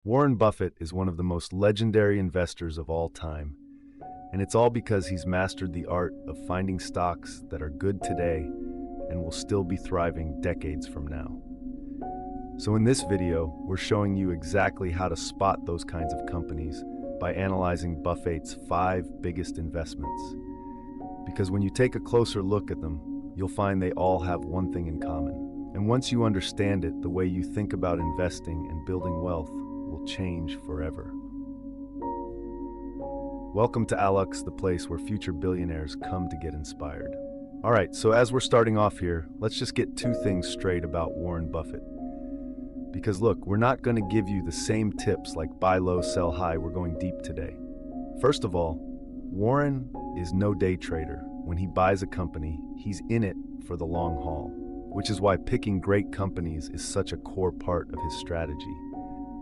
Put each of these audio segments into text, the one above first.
Warren Buffett is one of the most legendary investors of all time, and it's all because he's mastered the art of finding stocks that are good today and will still be thriving decades from now. So in this video, we're showing you exactly how to spot those kinds of companies by analyzing Buffett's 5 biggest investments. Because when you take a closer look at them, you'll find they all have one thing in common. And once you understand it, the way you think about investing and building wealth will change forever. Welcome to Alux, the place where future billionaires come to get inspired. All right, so as we're starting off here, let's just get 2 things straight about Warren Buffett. Because look, we're not going to give you the same tips like buy low, sell high. We're going deep today. First of all, Warren is no day trader. When he buys a company, he's in it for the long haul, which is why picking great companies is such a core part of his strategy.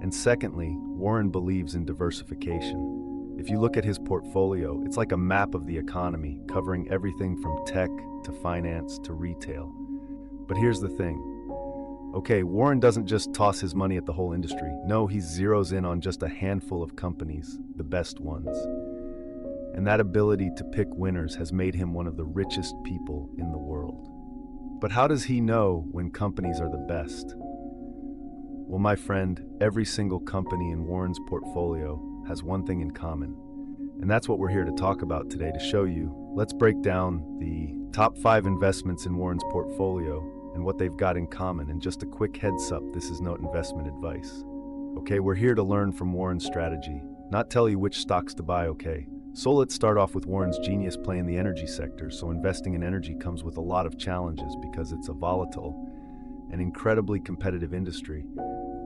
And secondly, Warren believes in diversification. If you look at his portfolio, it's like a map of the economy, covering everything from tech to finance to retail. But here's the thing. Okay, Warren doesn't just toss his money at the whole industry. No, he zeroes in on just a handful of companies, the best ones. And that ability to pick winners has made him one of the richest people in the world. But how does he know when companies are the best? Well, my friend, every single company in Warren's portfolio has one thing in common. And that's what we're here to talk about today to show you. Let's break down the top 5 investments in Warren's portfolio and what they've got in common. And just a quick heads up, this is not investment advice. Okay, we're here to learn from Warren's strategy, not tell you which stocks to buy, okay? So let's start off with Warren's genius play in the energy sector. So investing in energy comes with a lot of challenges because it's a volatile and incredibly competitive industry.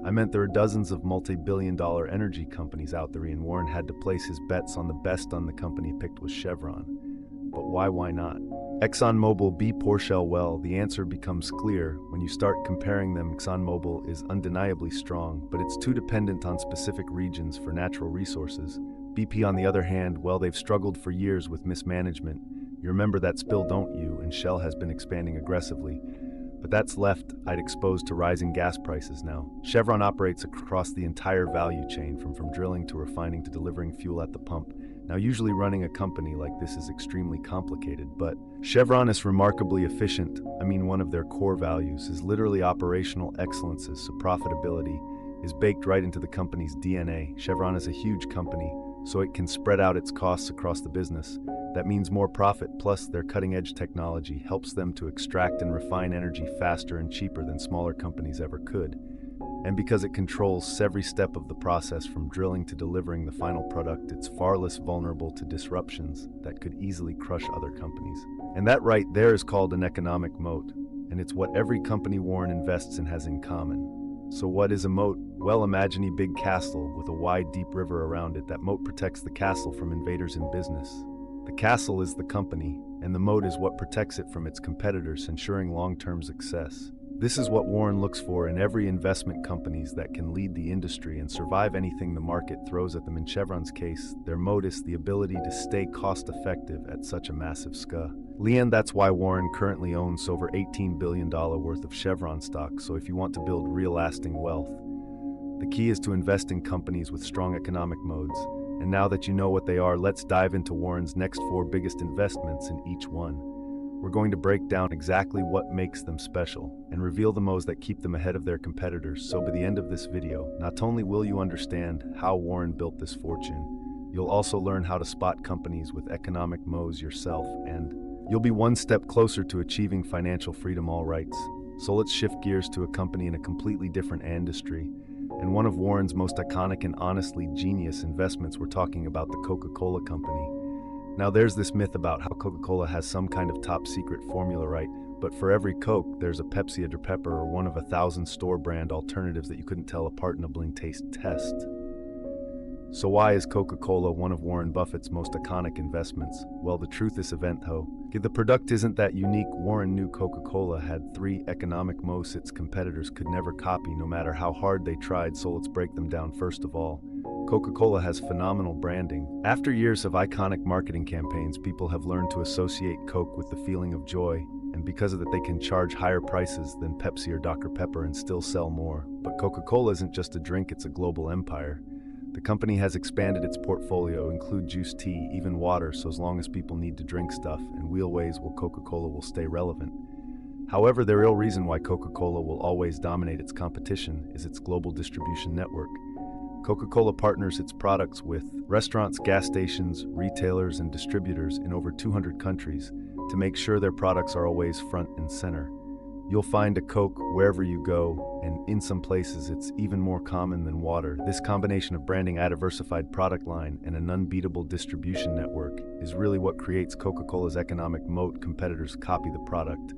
I meant there are dozens of multi-billion-dollar energy companies out there, and Warren had to place his bets on the best. On the company picked was Chevron. But why not? ExxonMobil, BP, Shell, well, the answer becomes clear when you start comparing them. ExxonMobil is undeniably strong, but it's too dependent on specific regions for natural resources. BP, on the other hand, well, they've struggled for years with mismanagement. You remember that spill, don't you? And Shell has been expanding aggressively. But that's left I'd exposed to rising gas prices now. Chevron operates across the entire value chain, from drilling to refining to delivering fuel at the pump. Now, usually running a company like this is extremely complicated, but Chevron is remarkably efficient. I mean, one of their core values is literally operational excellences, so profitability is baked right into the company's DNA. Chevron is a huge company, so it can spread out its costs across the business. That means more profit, plus their cutting-edge technology helps them to extract and refine energy faster and cheaper than smaller companies ever could. And because it controls every step of the process from drilling to delivering the final product, it's far less vulnerable to disruptions that could easily crush other companies. And that right there is called an economic moat, and it's what every company Warren invests in has in common. So what is a moat? Well, imagine a big castle with a wide, deep river around it. That moat protects the castle from invaders in business. The castle is the company, and the moat is what protects it from its competitors, ensuring long-term success. This is what Warren looks for in every investment companies that can lead the industry and survive anything the market throws at them. In Chevron's case, their moat is the ability to stay cost-effective at such a massive scale. And that's why Warren currently owns over $18 billion worth of Chevron stock. So if you want to build real lasting wealth, the key is to invest in companies with strong economic moats. And now that you know what they are, let's dive into Warren's next 4 biggest investments in each one. We're going to break down exactly what makes them special and reveal the moats that keep them ahead of their competitors. So by the end of this video, not only will you understand how Warren built this fortune, you'll also learn how to spot companies with economic moats yourself, and you'll be one step closer to achieving financial freedom. All right, so let's shift gears to a company in a completely different industry. And one of Warren's most iconic and honestly genius investments, we're talking about the Coca-Cola Company. Now, there's this myth about how Coca-Cola has some kind of top secret formula, right? But for every Coke, there's a Pepsi, a Pepper, or one of 1,000 store brand alternatives that you couldn't tell apart in a blind taste test. So why is Coca-Cola one of Warren Buffett's most iconic investments? Well, the truth is event ho. The product isn't that unique. Warren knew Coca-Cola had 3 economic moats its competitors could never copy, no matter how hard they tried. So let's break them down. First of all, Coca-Cola has phenomenal branding. After years of iconic marketing campaigns, people have learned to associate Coke with the feeling of joy and because of that they can charge higher prices than Pepsi or Dr. Pepper and still sell more. But Coca-Cola isn't just a drink, it's a global empire. The company has expanded its portfolio, include juice, tea, even water, so as long as people need to drink stuff, and wheelways will Coca-Cola will stay relevant. However, the real reason why Coca-Cola will always dominate its competition is its global distribution network. Coca-Cola partners its products with restaurants, gas stations, retailers, and distributors in over 200 countries to make sure their products are always front and center. You'll find a Coke wherever you go, and in some places it's even more common than water. This combination of branding, a diversified product line, and an unbeatable distribution network is really what creates Coca-Cola's economic moat. Competitors copy the product,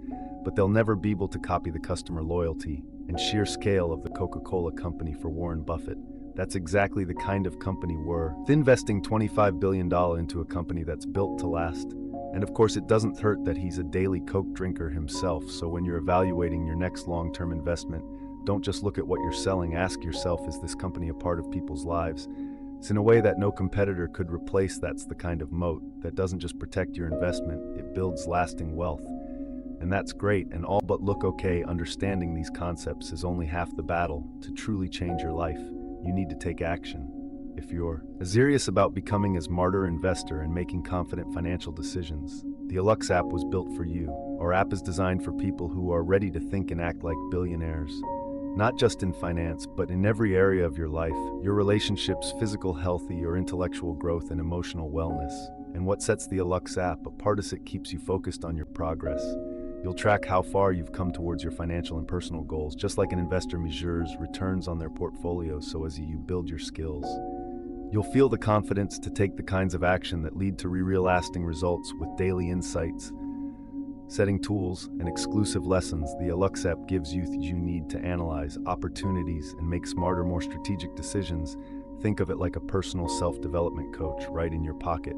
but they'll never be able to copy the customer loyalty and sheer scale of the Coca-Cola company. For Warren Buffett, that's exactly the kind of company we're investing $25 billion into, a company that's built to last. And of course, it doesn't hurt that he's a daily Coke drinker himself, so when you're evaluating your next long-term investment, don't just look at what you're selling. Ask yourself, is this company a part of people's lives? It's in a way that no competitor could replace. That's the kind of moat that doesn't just protect your investment, it builds lasting wealth. And that's great and all, but look, okay, understanding these concepts is only half the battle. To truly change your life, you need to take action. If you're serious about becoming a smarter investor and making confident financial decisions, the Alux app was built for you. Our app is designed for people who are ready to think and act like billionaires. Not just in finance, but in every area of your life, your relationships, physical health, your intellectual growth, and emotional wellness. And what sets the Alux app apart is it keeps you focused on your progress. You'll track how far you've come towards your financial and personal goals, just like an investor measures returns on their portfolio. So as you build your skills, you'll feel the confidence to take the kinds of action that lead to real lasting results. With daily insights, setting tools, and exclusive lessons, the Alux app gives you what you need to analyze opportunities and make smarter, more strategic decisions. Think of it like a personal self-development coach right in your pocket.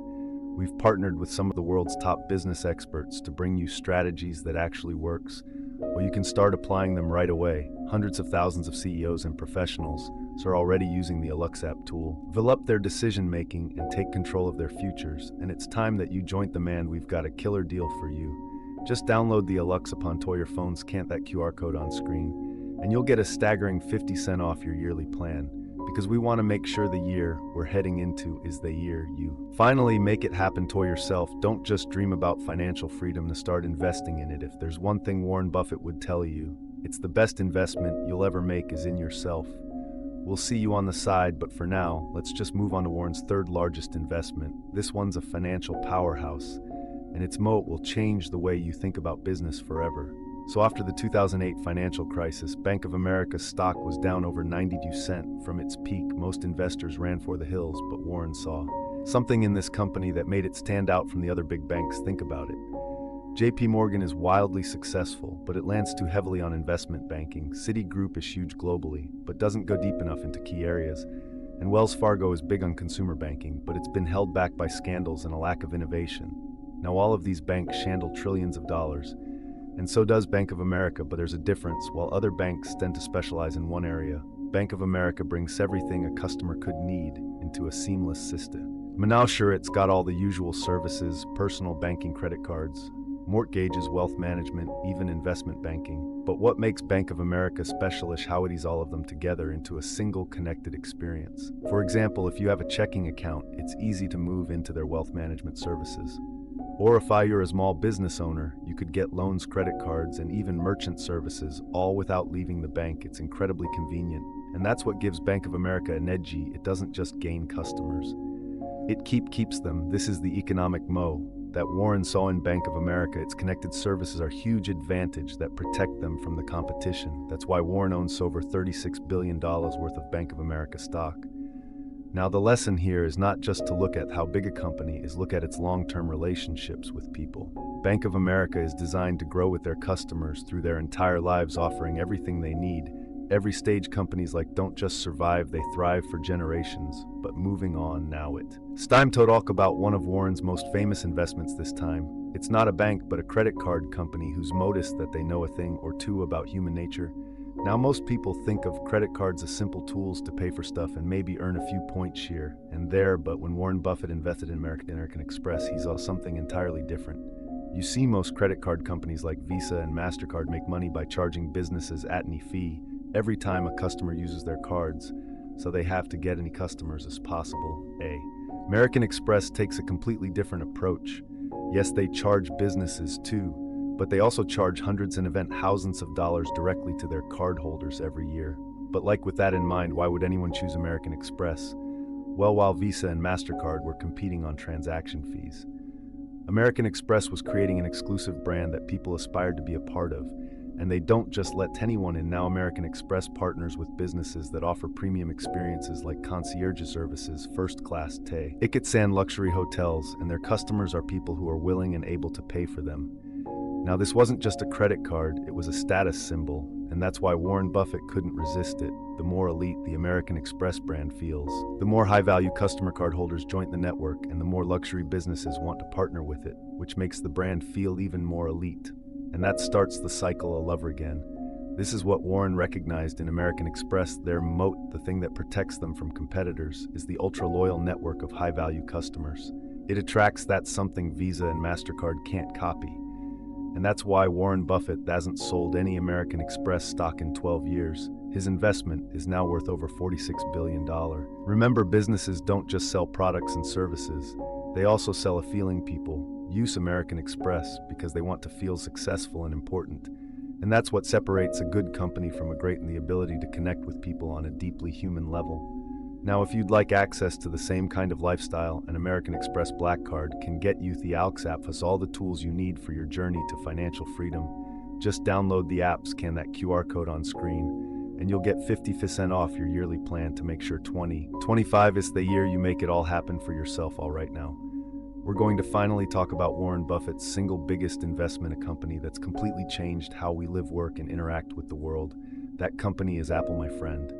We've partnered with some of the world's top business experts to bring you strategies that actually works. Well, you can start applying them right away. Hundreds of thousands of CEOs and professionals are already using the Alux app tool, develop their decision-making, and take control of their futures. And it's time that you joined the man. We've got a killer deal for you. Just download the Alux upon your phones, scan that QR code on screen, and you'll get a staggering 50% off your yearly plan. Because we want to make sure the year we're heading into is the year you finally make it happen to yourself. Don't just dream about financial freedom, to start investing in it. If there's one thing Warren Buffett would tell you, it's the best investment you'll ever make is in yourself. We'll see you on the side, but for now, let's just move on to Warren's third largest investment. This one's a financial powerhouse, and its moat will change the way you think about business forever. So after the 2008 financial crisis, Bank of America's stock was down over 92% from its peak. Most investors ran for the hills, but Warren saw something in this company that made it stand out from the other big banks. Think about it. JP Morgan is wildly successful, but it lands too heavily on investment banking. Citigroup is huge globally, but doesn't go deep enough into key areas. And Wells Fargo is big on consumer banking, but it's been held back by scandals and a lack of innovation. Now all of these banks handle trillions of dollars, and so does Bank of America, but there's a difference. While other banks tend to specialize in one area, Bank of America brings everything a customer could need into a seamless system. Now sure, it's got all the usual services, personal banking, credit cards, mortgages, wealth management, even investment banking. But what makes Bank of America special is how it is all of them together into a single connected experience. For example, if you have a checking account, it's easy to move into their wealth management services. Or if you're a small business owner, you could get loans, credit cards, and even merchant services, all without leaving the bank. It's incredibly convenient. And that's what gives Bank of America an edge. It doesn't just gain customers, it keeps them. This is the economic moat that Warren saw in Bank of America. Its connected services are a huge advantage that protect them from the competition. That's why Warren owns over $36 billion worth of Bank of America stock. Now the lesson here is not just to look at how big a company is, look at its long-term relationships with people. Bank of America is designed to grow with their customers through their entire lives, offering everything they need. Every stage, companies like don't just survive, they thrive for generations. But moving on now, it's time to talk about one of Warren's most famous investments this time. It's not a bank, but a credit card company whose modus that they know a thing or two about human nature. Now most people think of credit cards as simple tools to pay for stuff and maybe earn a few points here and there, but when Warren Buffett invested in American Express, he saw something entirely different. You see most credit card companies like Visa and MasterCard make money by charging businesses at any fee every time a customer uses their cards, so they have to get any customers as possible. American Express takes a completely different approach. Yes, they charge businesses too, but they also charge hundreds and even thousands of dollars directly to their cardholders every year. But like with that in mind, why would anyone choose American Express? Well, while Visa and MasterCard were competing on transaction fees, American Express was creating an exclusive brand that people aspired to be a part of, and they don't just let anyone in. Now American Express partners with businesses that offer premium experiences like concierge services, first-class tickets, and luxury hotels, and their customers are people who are willing and able to pay for them. Now this wasn't just a credit card, it was a status symbol, and that's why Warren Buffett couldn't resist it. The more elite the American Express brand feels, the more high-value customer card holders join the network, and the more luxury businesses want to partner with it, which makes the brand feel even more elite. And that starts the cycle all over again. This is what Warren recognized in American Express. Their moat, the thing that protects them from competitors, is the ultra-loyal network of high-value customers. It attracts that something Visa and MasterCard can't copy. And that's why Warren Buffett hasn't sold any American Express stock in 12 years. His investment is now worth over $46 billion. Remember, businesses don't just sell products and services. They also sell a feeling. People use American Express because they want to feel successful and important. And that's what separates a good company from a great, in the ability to connect with people on a deeply human level. Now, if you'd like access to the same kind of lifestyle, an American Express Black Card can get you. The ALX app has all the tools you need for your journey to financial freedom. Just download the app, scan that QR code on screen, and you'll get 50% off your yearly plan to make sure 2025 is the year you make it all happen for yourself. All right, now we're going to finally talk about Warren Buffett's single biggest investment, a company that's completely changed how we live, work, and interact with the world. That company is Apple, my friend.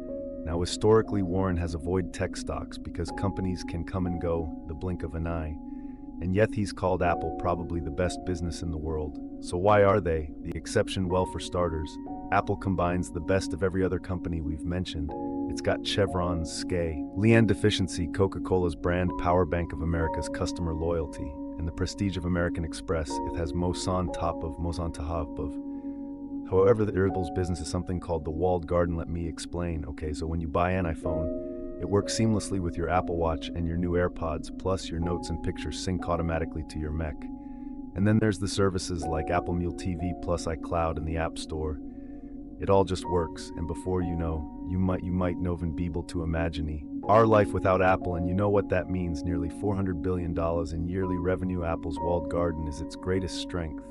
Now, historically, Warren has avoided tech stocks because companies can come and go the blink of an eye, and yet he's called Apple probably the best business in the world. So why are they the exception? Well, for starters, Apple combines the best of every other company we've mentioned. It's got Chevron's Skye, Lian deficiency, Coca-Cola's brand, power bank of America's customer loyalty, and the prestige of American Express. It has most on top of. However, the Apple's business is something called the walled garden. Let me explain. Okay, so when you buy an iPhone, it works seamlessly with your Apple Watch and your new AirPods, plus your notes and pictures sync automatically to your Mac. And then there's the services like Apple TV plus iCloud and the App Store. It all just works, and before you know, you might not even be able to imagine our life without Apple. And you know what that means: nearly $400 billion in yearly revenue. Apple's walled garden is its greatest strength.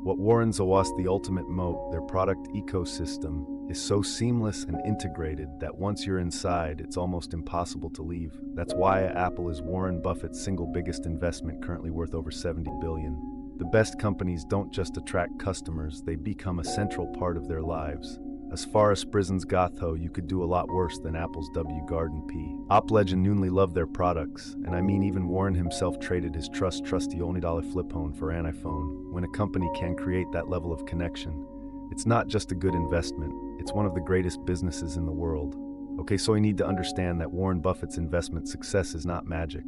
What Warren's was the ultimate moat. Their product ecosystem is so seamless and integrated that once you're inside, it's almost impossible to leave. That's why Apple is Warren Buffett's single biggest investment, currently worth over $70 billion. The best companies don't just attract customers, they become a central part of their lives. As far as prisons go, you could do a lot worse than Apple's W. Garden P. Op legend Noonley loved their products, and I mean even Warren himself traded his trusty only dollar flip phone for an iPhone. When a company can create that level of connection, it's not just a good investment, it's one of the greatest businesses in the world. Okay, so I need to understand that Warren Buffett's investment success is not magic.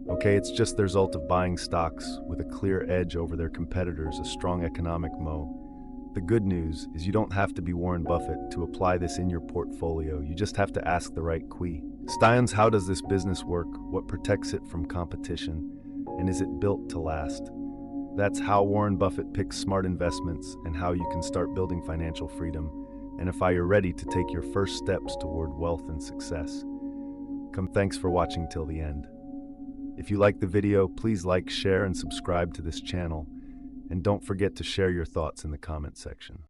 Okay, it's just the result of buying stocks with a clear edge over their competitors, a strong economic moat. The good news is you don't have to be Warren Buffett to apply this in your portfolio. You just have to ask the right questions. How does this business work? What protects it from competition? And is it built to last? That's how Warren Buffett picks smart investments and how you can start building financial freedom. And if you're ready to take your first steps toward wealth and success. Thanks for watching till the end. If you like the video, please like, share, and subscribe to this channel. And don't forget to share your thoughts in the comment section.